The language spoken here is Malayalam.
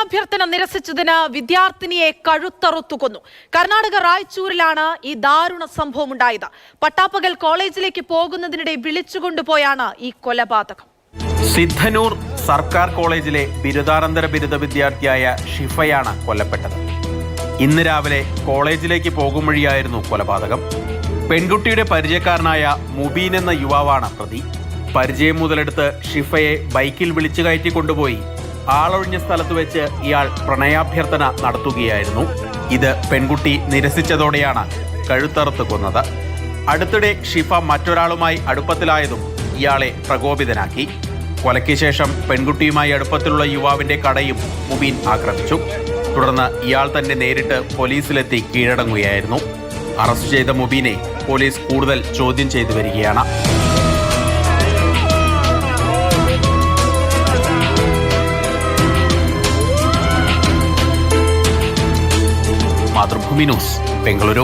പ്രണയാഭ്യർത്ഥന നിരസിച്ചതിന് വിദ്യാർത്ഥിനിയെ കഴുത്തറുത്തു കൊന്നു. കർണാടക റായ്ചൂരിലാണ് ഈ ദാരുണ സംഭവം ഉണ്ടായത്. പട്ടാപ്പകൽ കോളേജിലേക്ക് പോകുന്നതിനിടെ വിളിച്ചുകൊണ്ടുപോയാണ് ഈ കൊലപാതകം. സിദ്ധനൂർ സർക്കാർ കോളേജിലെ ബിരുദാനന്തര ബിരുദ വിദ്യാർത്ഥിയായ ഷിഫയാണ് കൊല്ലപ്പെട്ടത്. ഇന്ന് രാവിലെ കോളേജിലേക്ക് പോകും വഴിയായിരുന്നു കൊലപാതകം. പെൺകുട്ടിയുടെ പരിചയക്കാരനായ മുബീൻ എന്ന യുവാവാണ് പ്രതി. പരിചയം മുതലെടുത്ത് ഷിഫയെ ബൈക്കിൽ വിളിച്ചു കയറ്റി കൊണ്ടുപോയി ആളൊഴിഞ്ഞ സ്ഥലത്ത് വെച്ച് ഇയാൾ പ്രണയാഭ്യർത്ഥന നടത്തുകയായിരുന്നു. ഇത് പെൺകുട്ടി നിരസിച്ചതോടെയാണ് കഴുത്തറുത്ത് കൊന്നത്. അടുത്തിടെ ഷിഫ മറ്റൊരാളുമായി അടുപ്പത്തിലായതും ഇയാളെ പ്രകോപിതനാക്കി. കൊലയ്ക്ക് ശേഷം പെൺകുട്ടിയുമായി അടുപ്പത്തിലുള്ള യുവാവിന്റെ കടയും മുബീൻ ആക്രമിച്ചു. തുടർന്ന് ഇയാൾ തന്നെ നേരിട്ട് പോലീസിലെത്തി കീഴടങ്ങുകയായിരുന്നു. അറസ്റ്റ് ചെയ്ത മുബീനെ പോലീസ് കൂടുതൽ ചോദ്യം ചെയ്തു വരികയാണ്. മാതൃഭൂമി ന്യൂസ്, ബംഗളൂരു.